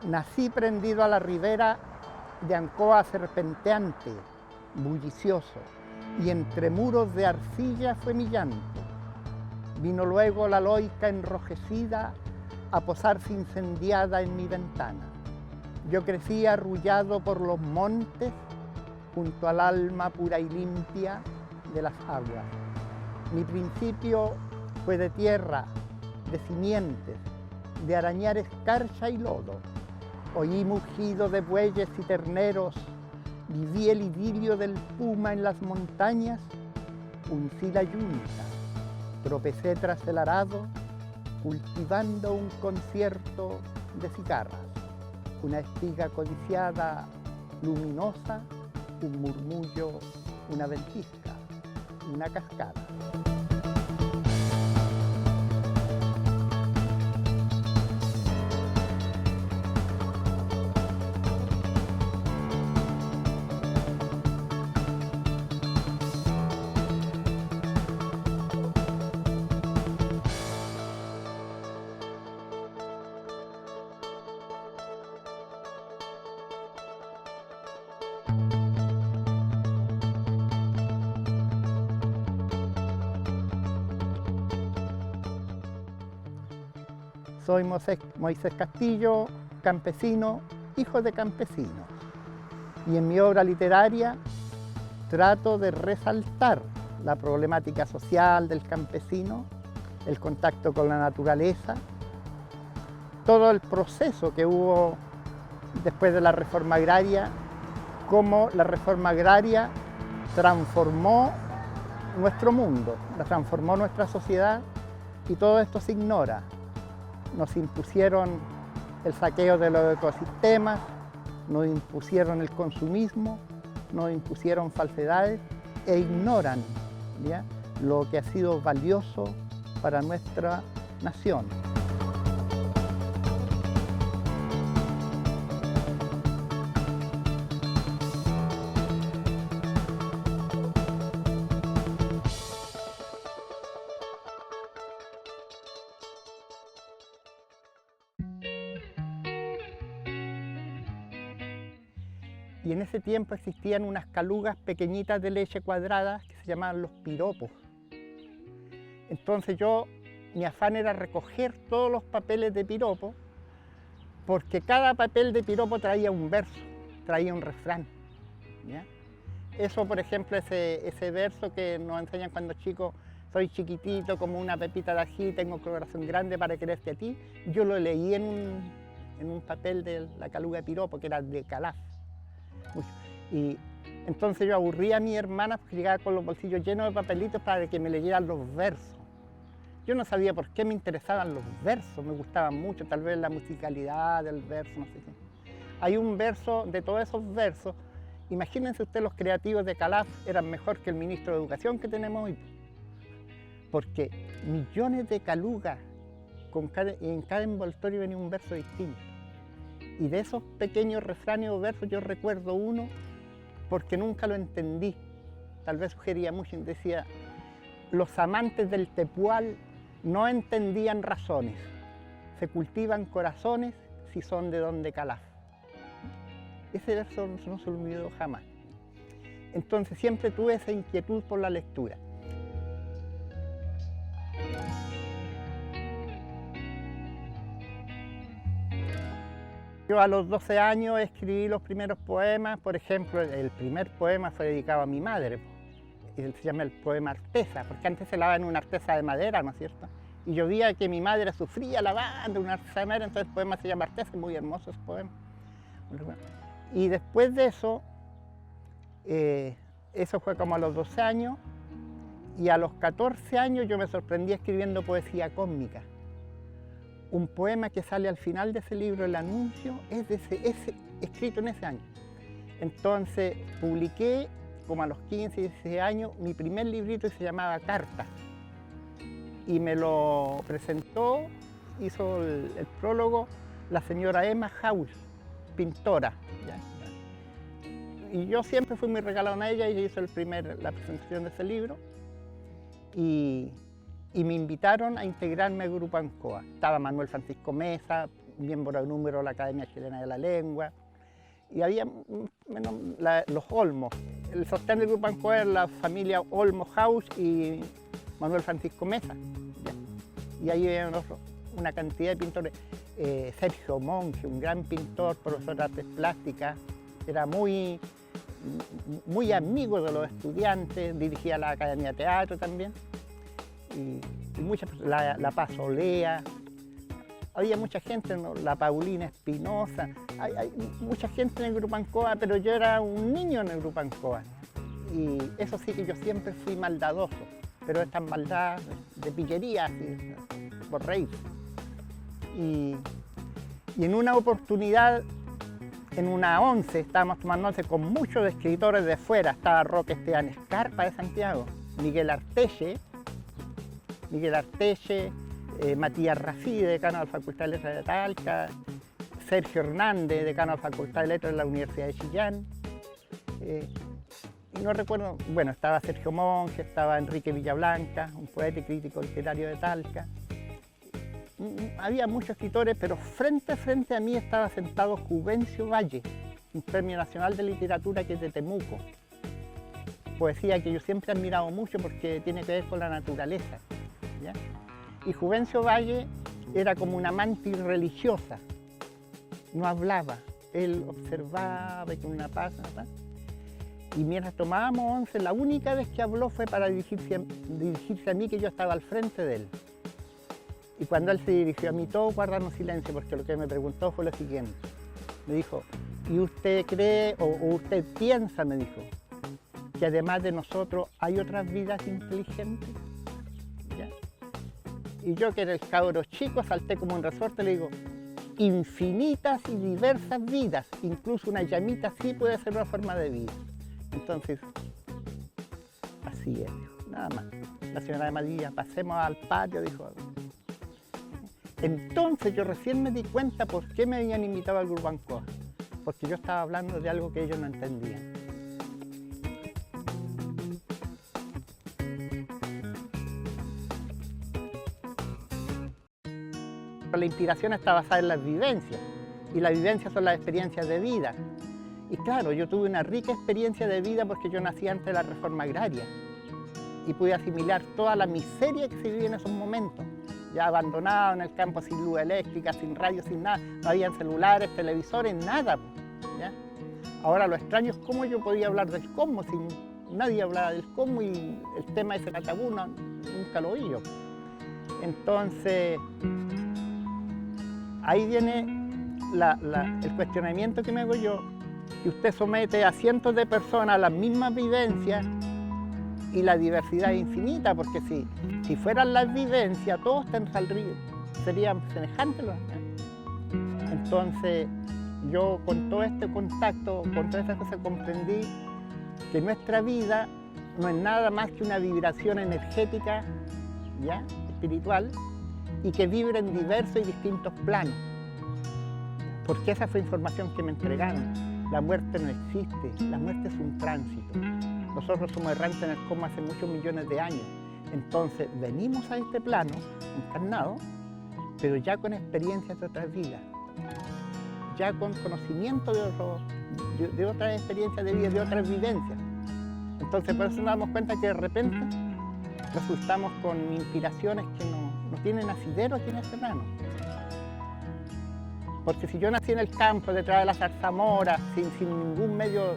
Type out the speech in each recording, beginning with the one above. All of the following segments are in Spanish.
Nací prendido a la ribera de Ancoa serpenteante, bullicioso, y entre muros de arcilla fue mi llanto. Vino luego la loica enrojecida a posarse incendiada en mi ventana. Yo crecí arrullado por los montes junto al alma pura y limpia de las aguas. Mi principio fue de tierra, de simientes, de arañar escarcha y lodo. Oí mugido de bueyes y terneros, viví el idilio del puma en las montañas, uncí la yunta, tropecé tras el arado, cultivando un concierto de cigarras, una espiga codiciada, luminosa, un murmullo, una ventisca, una cascada. Soy Moisés Castillo, campesino, hijo de campesinos. Y en mi obra literaria trato de resaltar la problemática social del campesino, el contacto con la naturaleza, todo el proceso que hubo después de la reforma agraria, cómo la reforma agraria transformó nuestro mundo, transformó nuestra sociedad, y todo esto se ignora. Nos impusieron el saqueo de los ecosistemas, nos impusieron el consumismo, nos impusieron falsedades e ignoran, ¿ya?, lo que ha sido valioso para nuestra nación. Y en ese tiempo existían unas calugas pequeñitas de leche cuadradas que se llamaban los piropos. Entonces mi afán era recoger todos los papeles de piropo, porque cada papel de piropo traía un verso, traía un refrán, ¿ya? Eso, por ejemplo, ese verso que nos enseñan cuando chicos: soy chiquitito como una pepita de ají, tengo corazón grande para quererte a ti, yo lo leí en un papel de la caluga de piropo, que era de Calaf. Y entonces yo aburría a mi hermana porque llegaba con los bolsillos llenos de papelitos para que me leyeran los versos. Yo no sabía por qué me interesaban los versos, me gustaban mucho, tal vez la musicalidad del verso, no sé qué. Hay un verso, de todos esos versos, imagínense ustedes, los creativos de Calaf eran mejor que el ministro de Educación que tenemos hoy, porque millones de calugas, en cada envoltorio venía un verso distinto. Y de esos pequeños refranes o versos yo recuerdo uno porque nunca lo entendí. Tal vez sugería mucho, decía: los amantes del tepual no entendían razones, se cultivan corazones si son de donde Calaf. Ese verso no se lo olvidó jamás. Entonces siempre tuve esa inquietud por la lectura. Yo a los 12 años escribí los primeros poemas. Por ejemplo, el primer poema fue dedicado a mi madre, y se llama el poema Artesa, porque antes se lavaba en una artesa de madera, ¿no es cierto? Y yo veía que mi madre sufría lavando una artesa de madera, entonces el poema se llama Artesa, muy hermoso ese poema. Y después de eso, eso fue como a los 12 años, y a los 14 años yo me sorprendí escribiendo poesía cósmica. Un poema que sale al final de ese libro, El Anuncio, es escrito en ese año. Entonces publiqué, como a los 15, 16 años, mi primer librito, que se llamaba Cartas. Y me lo presentó, hizo el prólogo, la señora Emma House, pintora, ¿ya? Y yo siempre fui muy regalado a ella, y ella hizo la presentación de ese libro. Y y me invitaron a integrarme al Grupo Ancoa. Estaba Manuel Francisco Mesa, miembro de número de la Academia Chilena de la Lengua, y había los Olmos. El sostén del Grupo Ancoa era la familia Olmo House y Manuel Francisco Mesa. ¿Ya? Y ahí había una cantidad de pintores. Sergio Monge, un gran pintor, profesor de artes plásticas, era muy amigo de los estudiantes, dirigía la Academia de Teatro también. Y muchas personas, la Paz Olea, había mucha gente, ¿no? La Paulina Espinosa, hay mucha gente en el Grupo Ancoa, pero yo era un niño en el Grupo Ancoa. Y eso sí que yo siempre fui maldadoso, pero estas maldades de pillería, así, por reír. Y en una oportunidad, en una 11, estábamos tomando 11 con muchos escritores de fuera. Estaba Roque Esteban Escarpa de Santiago, Miguel Arteche, Matías Rafí, decano de la Facultad de Letras de Talca, Sergio Hernández, decano de la Facultad de Letras de la Universidad de Chillán. Y no recuerdo, bueno, estaba Sergio Monge, estaba Enrique Villablanca, un poeta y crítico literario de Talca. Había muchos escritores, pero frente a mí estaba sentado Juvencio Valle, un premio nacional de literatura que es de Temuco. Poesía que yo siempre he admirado mucho porque tiene que ver con la naturaleza, ¿ya? Y Juvencio Valle era como una mantis religiosa, no hablaba, él observaba con una paz, y mientras tomábamos 11, la única vez que habló fue para dirigirse a mí, que yo estaba al frente de él. Y cuando él se dirigió a mí, todos guardaron silencio, porque lo que me preguntó fue lo siguiente. Me dijo, ¿y usted cree o usted piensa, me dijo, que además de nosotros hay otras vidas inteligentes? ¿Ya? Y yo, que era el cabro chico, salté como un resorte, le digo, infinitas y diversas vidas, incluso una llamita sí puede ser una forma de vida. Entonces, así es, nada más. La señora de María, pasemos al patio, dijo. Entonces yo recién me di cuenta por qué me habían invitado al Grupo Ancoa, porque yo estaba hablando de algo que ellos no entendían. La inspiración está basada en las vivencias, y las vivencias son las experiencias de vida. Y claro, yo tuve una rica experiencia de vida porque yo nací antes de la reforma agraria y pude asimilar toda la miseria que se vivía en esos momentos. Ya abandonado en el campo, sin luz eléctrica, sin radio, sin nada, no habían celulares, televisores, nada, ¿ya? Ahora lo extraño es cómo yo podía hablar del cosmos, si nadie hablaba del cosmos y el tema ese era tabú, nunca lo oí yo. Entonces, ahí viene el cuestionamiento que me hago yo, que usted somete a cientos de personas a las mismas vivencias y la diversidad es infinita, porque si fueran las vivencias, todos serían semejantes. Entonces, yo con todo este contacto, con todas esas cosas, comprendí que nuestra vida no es nada más que una vibración energética, ¿ya?, espiritual, y que vibra en diversos y distintos planos. Porque esa fue información que me entregaron. La muerte no existe, la muerte es un tránsito. Nosotros somos errantes en el cosmos hace muchos millones de años. Entonces venimos a este plano, encarnados, pero ya con experiencias de otras vidas, ya con conocimiento de otras experiencias de vida, de otras vivencias. Entonces por eso nos damos cuenta que de repente resultamos con inspiraciones que no tienen asidero aquí en este plano. Porque si yo nací en el campo, detrás de la zarzamora, sin ningún medio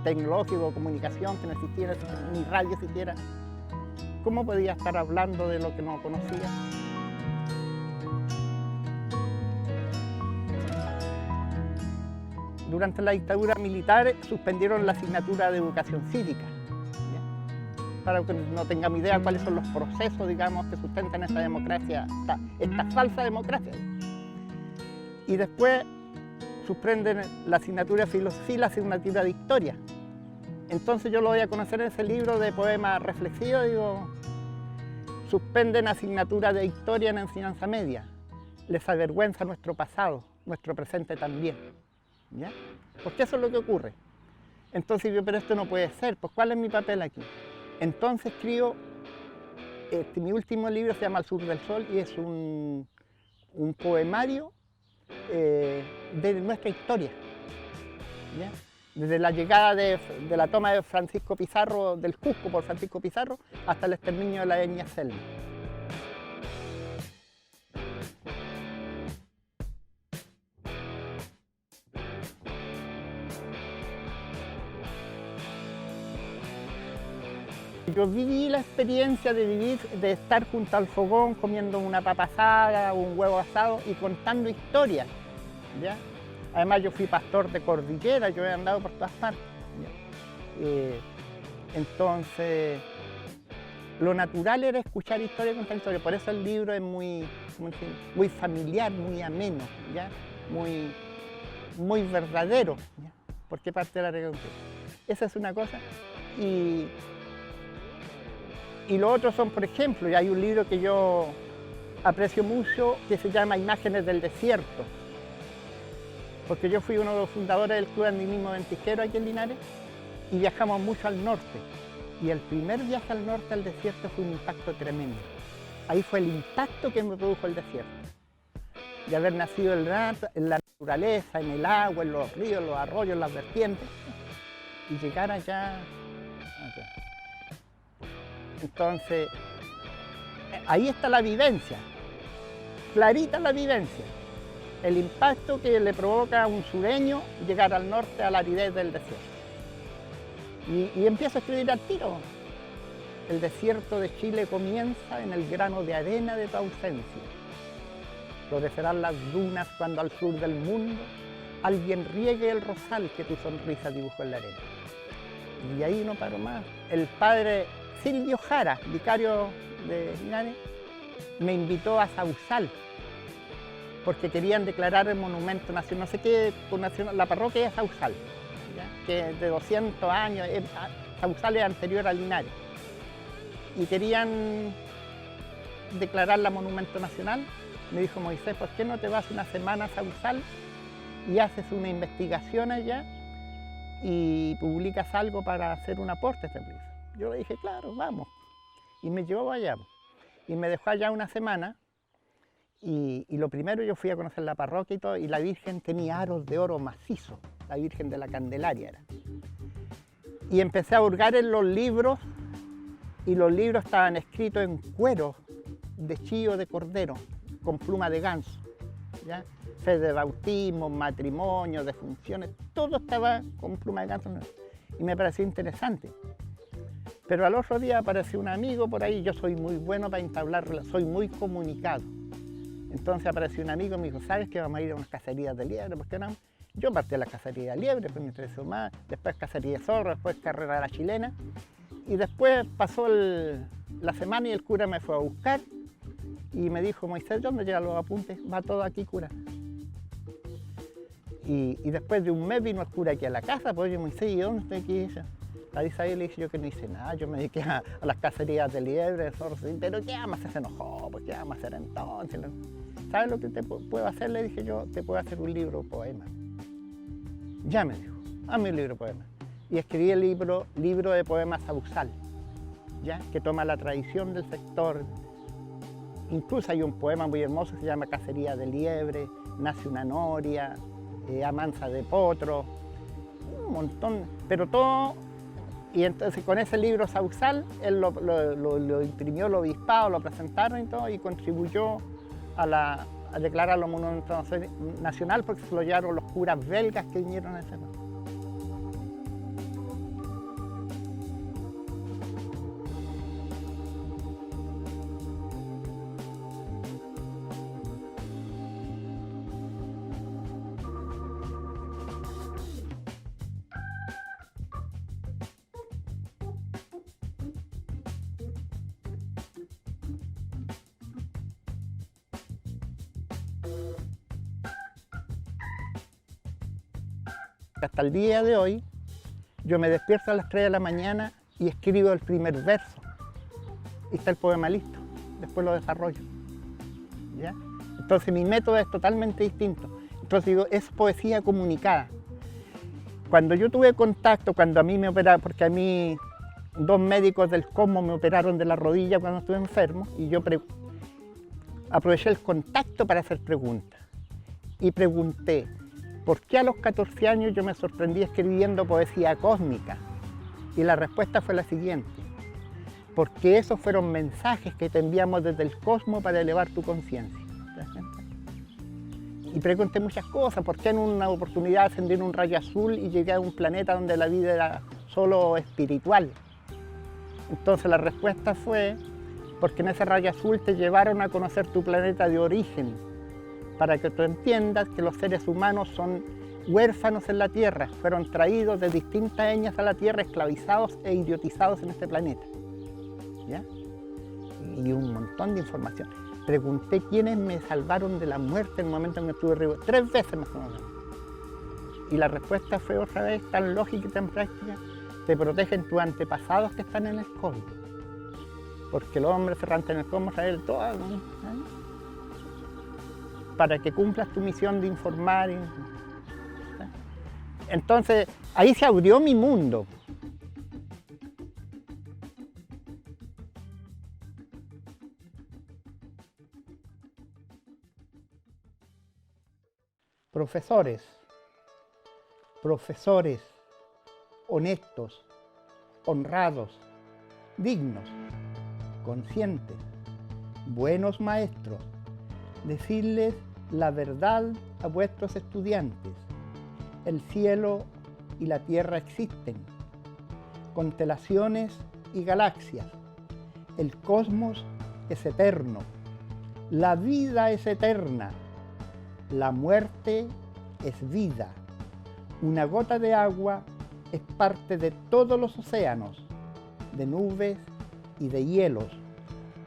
tecnológico, comunicación, que no existiera, ni radio siquiera, ¿cómo podía estar hablando de lo que no conocía? Durante la dictadura militar suspendieron la asignatura de educación cívica, ¿ya?, para que no tengamos idea cuáles son los procesos, digamos, que sustentan esta democracia, esta falsa democracia. Y después suspenden la asignatura de filosofía y la asignatura de historia. Entonces yo lo voy a conocer en ese libro de poemas reflexivos, digo, suspenden asignatura de historia en la enseñanza media. Les avergüenza nuestro pasado, nuestro presente también, ¿ya? Porque eso es lo que ocurre. Entonces yo, pero esto no puede ser, pues ¿cuál es mi papel aquí? Entonces escribo mi último libro se llama Al sur del sol y es un poemario de nuestra historia, ¿ya? Desde la llegada de la toma de Francisco Pizarro, del Cusco por Francisco Pizarro, hasta el exterminio de la etnia selva. Yo viví la experiencia de estar junto al fogón comiendo una papa asada o un huevo asado y contando historias, ¿ya? Además yo fui pastor de cordillera, yo he andado por todas partes, ¿ya? Entonces, lo natural era escuchar historia y contar historia, por eso el libro es muy familiar, muy ameno, ¿ya? Muy verdadero, ¿ya? Porque parte de la realidad. Esa es una cosa. Y lo otro son, por ejemplo, y hay un libro que yo aprecio mucho que se llama Imágenes del desierto, porque yo fui uno de los fundadores del Club de Andinismo Ventisquero aquí en Linares y viajamos mucho al norte. Y el primer viaje al norte, al desierto, fue un impacto tremendo. Ahí fue el impacto que me produjo el desierto. De haber nacido en la naturaleza, en el agua, en los ríos, los arroyos, las vertientes, y llegar allá. Entonces, ahí está la vivencia, clarita la vivencia, el impacto que le provoca a un sureño llegar al norte a la aridez del desierto. Y empiezo a escribir al tiro. El desierto de Chile comienza en el grano de arena de tu ausencia. Florecerán las dunas cuando al sur del mundo alguien riegue el rosal que tu sonrisa dibujó en la arena. Y ahí no paro más. El padre Silvio Jara, vicario de Linares, me invitó a Sausal, porque querían declarar el monumento nacional, no sé qué, la parroquia es Sausal, ¿ya? Que es de 200 años, Sausal es anterior a Linares, y querían declararla monumento nacional. Me dijo Moisés, ¿por qué no te vas una semana a Sausal y haces una investigación allá y publicas algo para hacer un aporte a este país? Yo le dije, claro, vamos. Y me llevó allá. Y me dejó allá una semana. Y lo primero, yo fui a conocer la parroquia y todo, y la Virgen tenía aros de oro macizo. La Virgen de la Candelaria era. Y empecé a hurgar en los libros, y los libros estaban escritos en cuero de chío de cordero, con pluma de ganso, ¿ya? Fe de bautismo, matrimonio, defunciones, todo estaba con pluma de ganso. Y me pareció interesante. Pero al otro día apareció un amigo por ahí, yo soy muy bueno para entablar relaciones, soy muy comunicado. Entonces apareció un amigo y me dijo, ¿sabes que vamos a ir a unas cacerías de liebre? ¿Por qué no? Yo partí de la cacería de liebre, pues me interesó más, después cacería de zorro, después carrera de la chilena. Y después pasó la semana y el cura me fue a buscar y me dijo, Moisés, ¿dónde llegan los apuntes? Va todo aquí, cura. Y después de un mes vino el cura aquí a la casa, pues oye, Moisés, ¿y dónde estoy aquí? A Isabel le dije yo que no hice nada, yo me dediqué a las cacerías de liebre, de zorros, pero ¿qué vamos a hacer? Se enojó, pues ¿qué vamos a hacer entonces? ¿Sabes lo que te puedo hacer? Le dije yo, te puedo hacer un libro poema. Ya me dijo, hazme un libro poema. Y escribí el libro de poemas Sausal, ¿ya? Que toma la tradición del sector. Incluso hay un poema muy hermoso que se llama Cacería de liebre, Nace una noria, Amansa de potro, un montón, pero todo. Y entonces con ese libro Sausal, él lo imprimió el obispado, lo presentaron y todo, y contribuyó a declararlo monumento nacional porque se lo llevaron los curas belgas que vinieron a ese momento. Hasta el día de hoy, yo me despierto a las 3 de la mañana y escribo el primer verso. Y está el poema listo, después lo desarrollo, ¿ya? Entonces mi método es totalmente distinto. Entonces digo, es poesía comunicada. Cuando yo tuve contacto, cuando a mí me operaron, porque a mí 2 médicos del Cosmos me operaron de la rodilla cuando estuve enfermo y yo aproveché el contacto para hacer preguntas. Y pregunté, ¿por qué a los 14 años yo me sorprendí escribiendo poesía cósmica? Y la respuesta fue la siguiente, porque esos fueron mensajes que te enviamos desde el cosmos para elevar tu conciencia. Y pregunté muchas cosas, ¿por qué en una oportunidad ascendí en un rayo azul y llegué a un planeta donde la vida era solo espiritual? Entonces la respuesta fue, porque en ese rayo azul te llevaron a conocer tu planeta de origen, para que tú entiendas que los seres humanos son huérfanos en la Tierra, fueron traídos de distintas etnias a la Tierra, esclavizados e idiotizados en este planeta. ¿Ya? Y un montón de información. Pregunté quiénes me salvaron de la muerte en el momento en que estuve arriba. 3 veces más o menos. Y la respuesta fue otra vez tan lógica y tan práctica. Te protegen tus antepasados que están en el cosmos. Porque los hombres errantes en el cosmos traen todo, ¿no? Para que cumplas tu misión de informar. Entonces, ahí se abrió mi mundo. Profesores honestos, honrados, dignos, conscientes, buenos maestros, decirles la verdad a vuestros estudiantes. El cielo y la tierra existen, constelaciones y galaxias. El cosmos es eterno, la vida es eterna, la muerte es vida. Una gota de agua es parte de todos los océanos, de nubes y de hielos.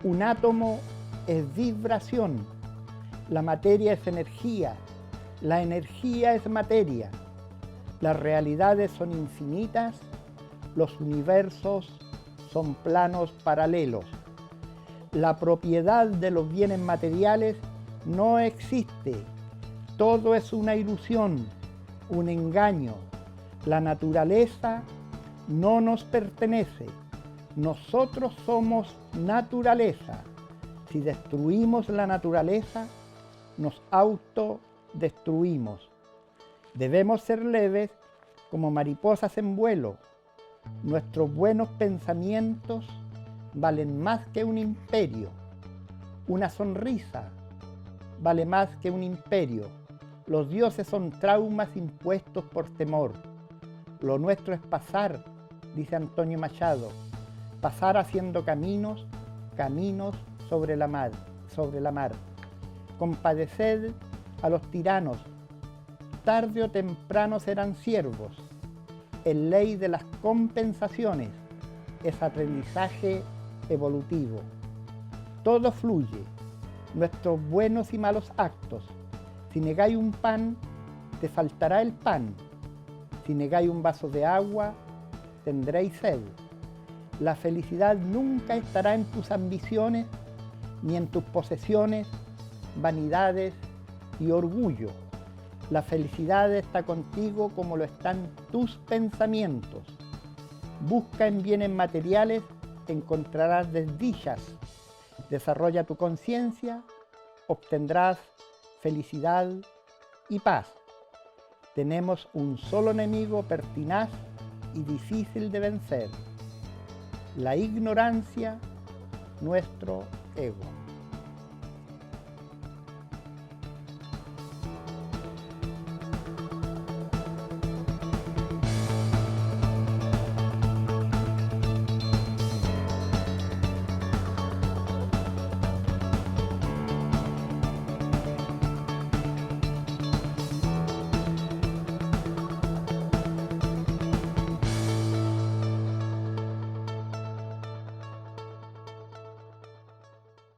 Un átomo es vibración, la materia es energía, la energía es materia. Las realidades son infinitas, los universos son planos paralelos. La propiedad de los bienes materiales no existe. Todo es una ilusión, un engaño. La naturaleza no nos pertenece. Nosotros somos naturaleza. Si destruimos la naturaleza, nos autodestruimos. Debemos ser leves como mariposas en vuelo. Nuestros buenos pensamientos valen más que un imperio. Una sonrisa vale más que un imperio. Los dioses son traumas impuestos por temor. Lo nuestro es pasar, dice Antonio Machado, pasar haciendo caminos sobre la mar. Compadeced a los tiranos, tarde o temprano serán siervos. En ley de las compensaciones es aprendizaje evolutivo. Todo fluye, nuestros buenos y malos actos. Si negáis un pan, te faltará el pan. Si negáis un vaso de agua, tendréis sed. La felicidad nunca estará en tus ambiciones, ni en tus posesiones, vanidades y orgullo. La felicidad está contigo como lo están tus pensamientos. Busca en bienes materiales, encontrarás desdichas. Desarrolla tu conciencia, obtendrás felicidad y paz. Tenemos un solo enemigo pertinaz y difícil de vencer: la ignorancia, nuestro ego.